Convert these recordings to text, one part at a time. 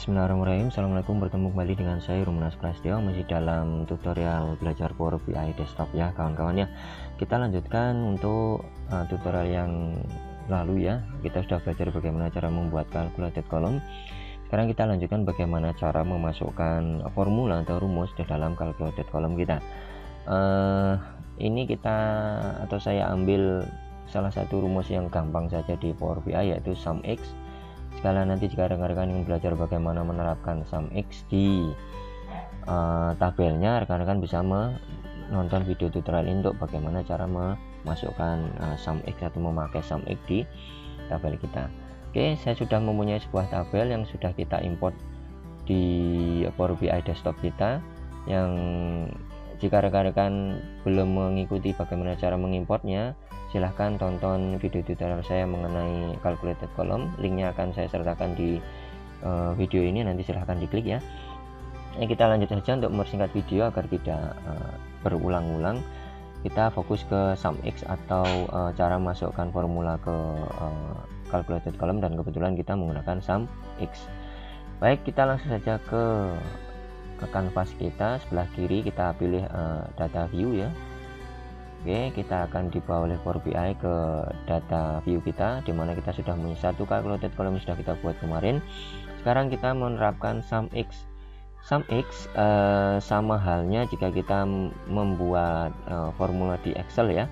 Bismillahirrahmanirrahim. Assalamualaikum, bertemu kembali dengan saya Rumenas Prasetyo, masih dalam tutorial belajar Power BI Desktop ya kawan-kawan ya. Kita lanjutkan untuk tutorial yang lalu ya. Kita sudah belajar bagaimana cara membuat calculated column. Sekarang kita lanjutkan bagaimana cara memasukkan formula atau rumus di dalam calculated column kita. Ini saya ambil salah satu rumus yang gampang saja di Power BI, yaitu sum x. Sekalian nanti jika rekan-rekan ingin belajar bagaimana menerapkan sum x di tabelnya, rekan-rekan bisa menonton video tutorial ini untuk bagaimana cara memasukkan sum x atau memakai sum x di tabel kita. Oke, saya sudah mempunyai sebuah tabel yang sudah kita import di Power BI Desktop kita, yang jika rekan-rekan belum mengikuti bagaimana cara mengimportnya, silahkan tonton video tutorial saya mengenai calculated column. Linknya akan saya sertakan di video ini, nanti silahkan diklik ya. Kita lanjut saja untuk mempersingkat video agar tidak berulang-ulang. Kita fokus ke sum x atau cara masukkan formula ke calculated column, dan kebetulan kita menggunakan sum x. Baik, kita langsung saja ke kanvas kita. Sebelah kiri kita pilih data view ya. Oke, kita akan dibawa oleh Power BI ke data view kita, dimana kita sudah punya satu calculated column yang sudah kita buat kemarin. Sekarang kita menerapkan sum x. Sum x sama halnya jika kita membuat formula di Excel ya.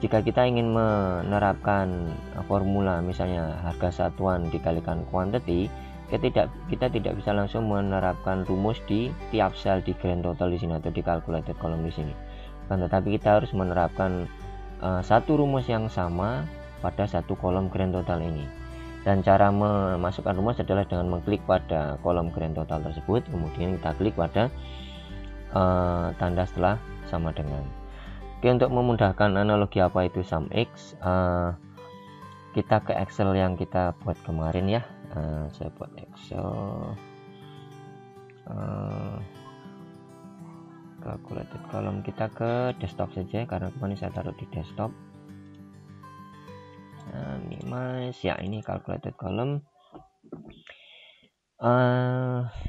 Jika kita ingin menerapkan formula misalnya harga satuan dikalikan quantity, kita tidak bisa langsung menerapkan rumus di tiap sel di grand total di sini atau di calculated column di sini. Tetapi kita harus menerapkan satu rumus yang sama pada satu kolom grand total ini. Dan cara memasukkan rumus adalah dengan mengklik pada kolom grand total tersebut, kemudian kita klik pada tanda setelah sama dengan. Oke, untuk memudahkan analogi apa itu sum x, kita ke Excel yang kita buat kemarin ya. Saya buat Excel calculated column, kita ke desktop saja karena kemarin saya taruh di desktop. Minimize ya, ini calculated column.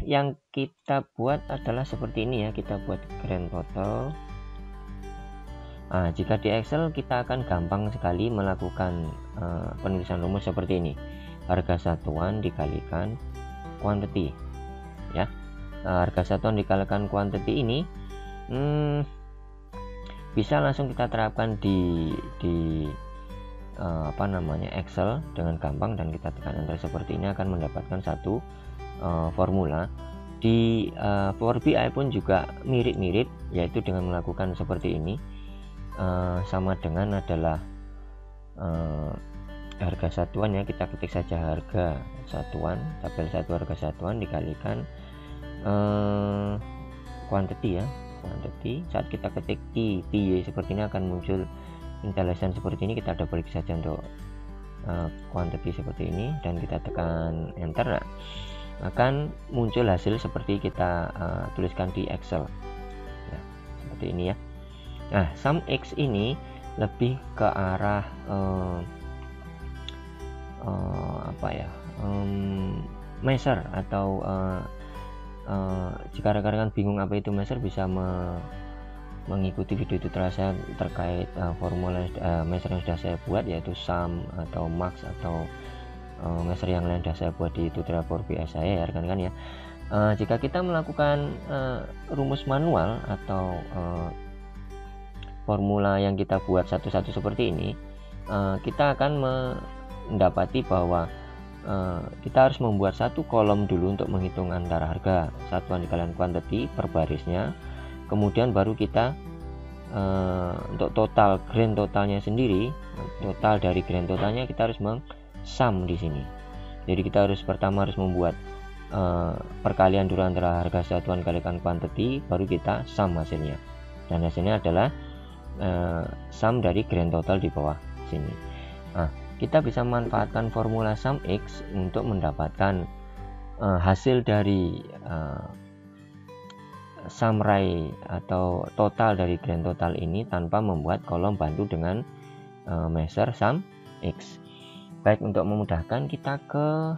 Yang kita buat adalah seperti ini ya, kita buat grand total. Jika di Excel kita akan gampang sekali melakukan penulisan rumus seperti ini. Harga satuan dikalikan quantity ya. Harga satuan dikalikan quantity ini bisa langsung kita terapkan di Excel dengan gampang, dan kita tekan enter seperti ini akan mendapatkan satu formula. Di Power BI pun juga mirip-mirip, yaitu dengan melakukan seperti ini. Sama dengan adalah harga satuan ya, kita ketik saja harga satuan, tabel 1 harga satuan dikalikan quantity ya, quantity. Saat kita ketik y seperti ini akan muncul intelligence seperti ini. Kita double klik saja untuk quantity seperti ini dan kita tekan enter. Akan muncul hasil seperti kita tuliskan di Excel. Nah, seperti ini ya. Nah, sum x ini lebih ke arah measure atau jika rekan-rekan bingung apa itu measure, bisa mengikuti video tutorial saya terkait formula measure yang sudah saya buat, yaitu sum atau max atau measure yang lain sudah saya buat di tutorial Power BI saya ya rekan-rekan ya. Jika kita melakukan rumus manual atau formula yang kita buat satu-satu seperti ini, kita akan mendapati bahwa kita harus membuat satu kolom dulu untuk menghitung antara harga satuan dikalikan quantity per barisnya, kemudian baru kita untuk total grand totalnya sendiri, total dari grand totalnya kita harus sum di sini. Jadi kita pertama harus membuat perkalian dulu antara harga satuan dikalikan quantity, baru kita sum hasilnya, dan hasilnya adalah sum dari grand total di bawah sini. Kita bisa memanfaatkan formula sum x untuk mendapatkan hasil dari summary atau total dari grand total ini tanpa membuat kolom bantu dengan measure sum x. Baik, untuk memudahkan kita ke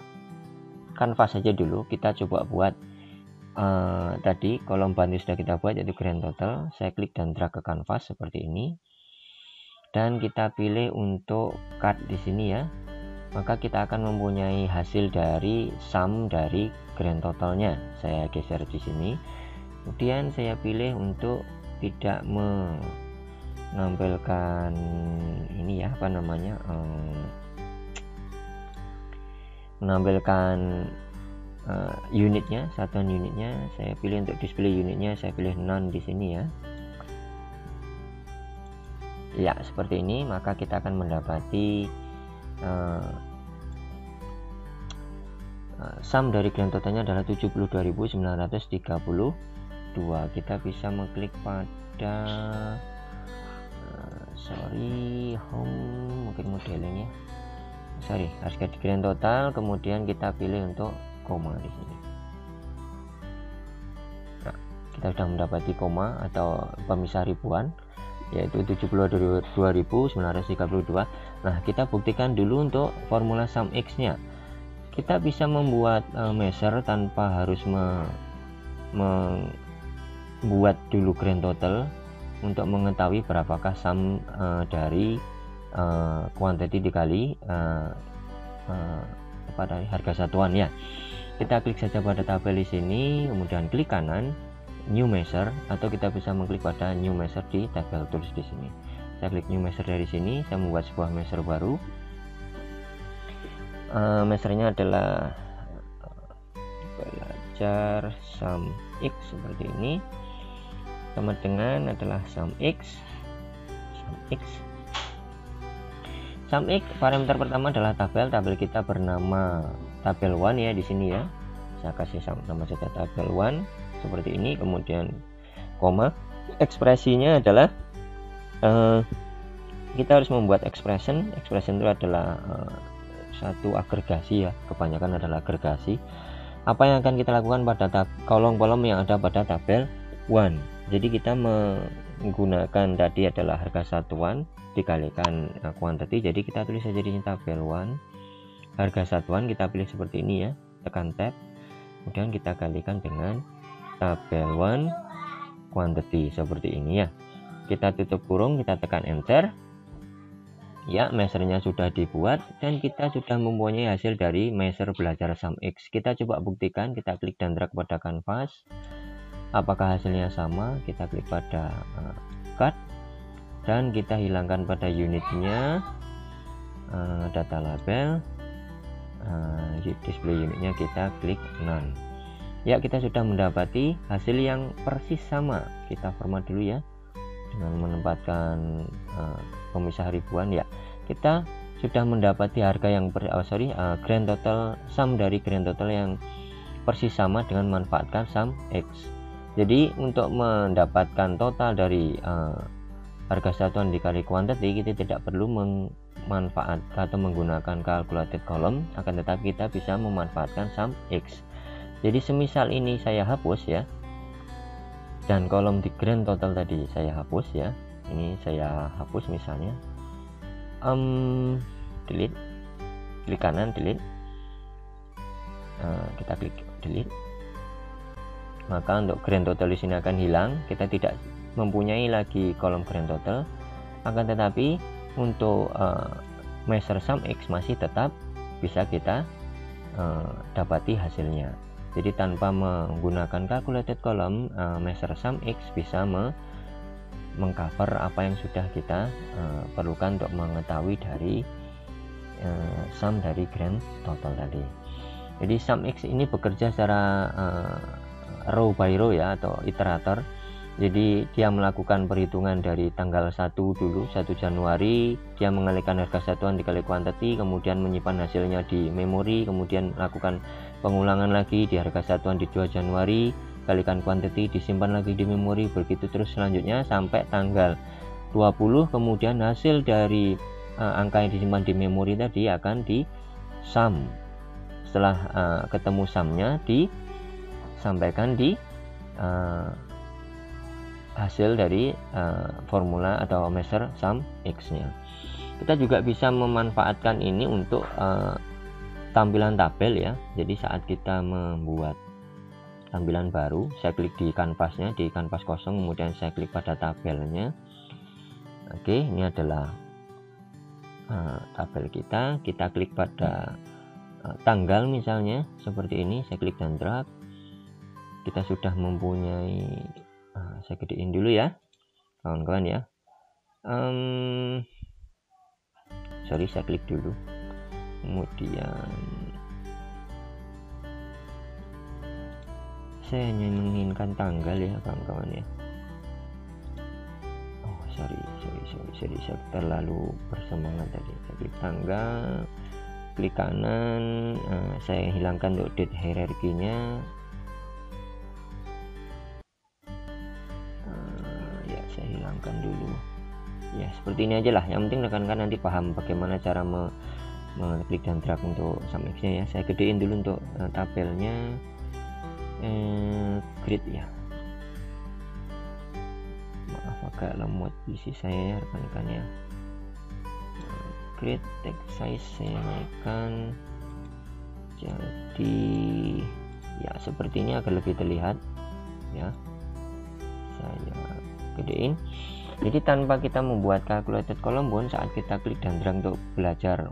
kanvas saja dulu. Kita coba buat tadi kolom bantu sudah kita buat, yaitu grand total. Saya klik dan drag ke kanvas seperti ini, dan kita pilih untuk cut di sini ya. Maka kita akan mempunyai hasil dari sum dari grand totalnya. Saya geser di sini, kemudian saya pilih untuk tidak menampilkan ini ya, apa namanya, menampilkan unitnya, satuan unitnya. Saya pilih untuk display unitnya, saya pilih none di sini ya. Ya, seperti ini. Maka kita akan mendapati sum dari grand totalnya adalah 72.932. Kita bisa mengklik pada home, mungkin modeling ya, harga di grand total, kemudian kita pilih untuk koma di sini. Nah, kita sudah mendapati koma atau pemisah ribuan, yaitu 72.932. Nah, kita buktikan dulu untuk formula sum X nya. Kita bisa membuat measure tanpa harus membuat dulu grand total untuk mengetahui berapakah sum dari quantity dikali pada harga satuan ya. Kita klik saja pada tabel di sini, kemudian klik kanan new measure, atau kita bisa mengklik pada new measure di tabel tools di sini. Saya klik new measure dari sini, saya membuat sebuah measure baru. Measure-nya adalah belajar sum X seperti ini, sama dengan adalah sum X. Parameter pertama adalah tabel kita bernama tabel 1 ya di sini ya. Saya kasih nama saja tabel 1 seperti ini, kemudian koma. Ekspresinya adalah kita harus membuat expression itu adalah satu agregasi ya, kebanyakan adalah agregasi. Apa yang akan kita lakukan pada kolom-kolom yang ada pada tabel 1. Jadi kita menggunakan tadi adalah harga satuan dikalikan quantity. Jadi kita tulis saja di sini tabel 1 harga satuan, kita pilih seperti ini ya, tekan tab, kemudian kita kalikan dengan tabel 1 quantity seperti ini ya. Kita tutup kurung, kita tekan enter ya. Measure-nya sudah dibuat dan kita sudah mempunyai hasil dari measure belajar sum X. Kita coba buktikan, kita klik dan drag pada kanvas. Apakah hasilnya sama? Kita klik pada cut dan kita hilangkan pada unitnya, data label, display unitnya kita klik none. Ya, kita sudah mendapati hasil yang persis sama. Kita format dulu ya dengan menempatkan pemisah ribuan ya. Kita sudah mendapati harga yang grand total, sum dari grand total yang persis sama dengan memanfaatkan sum X. Jadi untuk mendapatkan total dari harga satuan dikali quantity, kita tidak perlu memanfaatkan atau menggunakan calculated column, akan tetapi kita bisa memanfaatkan sum X. Jadi semisal ini saya hapus ya, dan kolom di grand total tadi saya hapus ya, ini saya hapus misalnya, delete, klik kanan delete, kita klik delete, maka untuk grand total di sini akan hilang. Kita tidak mempunyai lagi kolom grand total, akan tetapi untuk measure sum X masih tetap bisa kita dapati hasilnya. Jadi tanpa menggunakan calculated column, measure sum X bisa mengcover apa yang sudah kita perlukan untuk mengetahui dari sum dari grand total tadi. Jadi sum X ini bekerja secara row by row ya, atau iterator. Jadi dia melakukan perhitungan dari tanggal 1 dulu, 1 Januari, dia mengalihkan harga satuan dikali quantity, kemudian menyimpan hasilnya di memori, kemudian melakukan pengulangan lagi di harga satuan di 2 Januari, kalikan quantity, disimpan lagi di memori, begitu terus selanjutnya sampai tanggal 20, kemudian hasil dari angka yang disimpan di memori tadi akan di sum. Setelah ketemu sumnya, disampaikan di hasil dari formula atau measure sum X nya. Kita juga bisa memanfaatkan ini untuk tampilan tabel ya. Jadi saat kita membuat tampilan baru, saya klik di kanvasnya, di kanvas kosong, kemudian saya klik pada tabelnya. Oke, ini adalah tabel kita klik pada tanggal misalnya seperti ini, saya klik dan drag. Kita sudah mempunyai saya gedein dulu ya kawan-kawan ya. Sorry, saya klik dulu, kemudian saya hanya menginginkan tanggal ya kawan-kawan ya. Sorry, saya terlalu bersemangat tadi. Saya klik tanggal, klik kanan, saya hilangkan untuk date hierarkinya. Ya, saya hilangkan dulu. Ya, seperti ini aja lah. Yang penting rekan-rekan nanti paham bagaimana cara mengklik dan drag untuk SumX-nya ya. Saya gedein dulu untuk tabelnya, grid ya. Agak lemot PC saya ya rekan-rekan ya. Grid text size saya naikkan jadi ya seperti ini agar lebih terlihat ya. Saya gedein. Jadi tanpa kita membuat calculated column pun, saat kita klik dan drag untuk belajar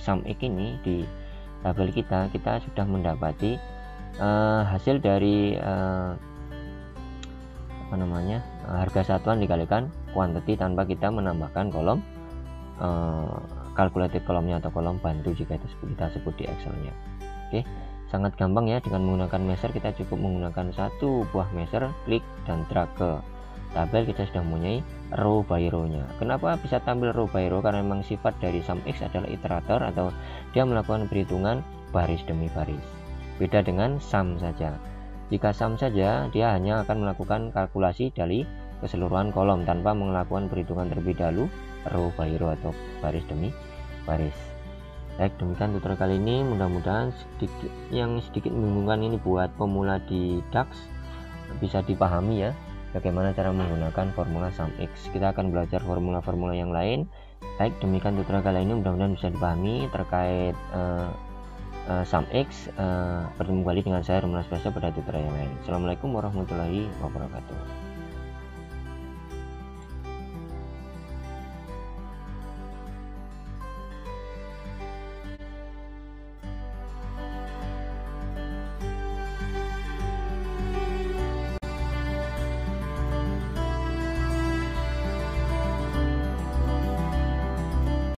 SumX ini di tabel kita sudah mendapati hasil dari harga satuan dikalikan quantity tanpa kita menambahkan kolom calculated kolomnya atau kolom bantu jika itu kita sebut di Excelnya. Oke, sangat gampang ya. Dengan menggunakan measure, kita cukup menggunakan satu buah measure, klik dan drag ke tabel, kita sudah mempunyai row by row nya. Kenapa bisa tampil row by row? Karena memang sifat dari SumX adalah iterator atau dia melakukan perhitungan baris demi baris. Beda dengan sum saja. Jika sum saja, dia hanya akan melakukan kalkulasi dari keseluruhan kolom tanpa melakukan perhitungan terlebih dahulu row by row atau baris demi baris. Baik, demikian tutorial kali ini. Mudah-mudahan sedikit membingungkan ini buat pemula di DAX bisa dipahami ya, bagaimana cara menggunakan formula SumX. Kita akan belajar formula-formula yang lain. Baik, demikian tutorial kali ini. Mudah-mudahan bisa dipahami terkait SumX. Bertemu kembali dengan saya Romanas Basa pada tutorial yang lain. Assalamualaikum warahmatullahi wabarakatuh.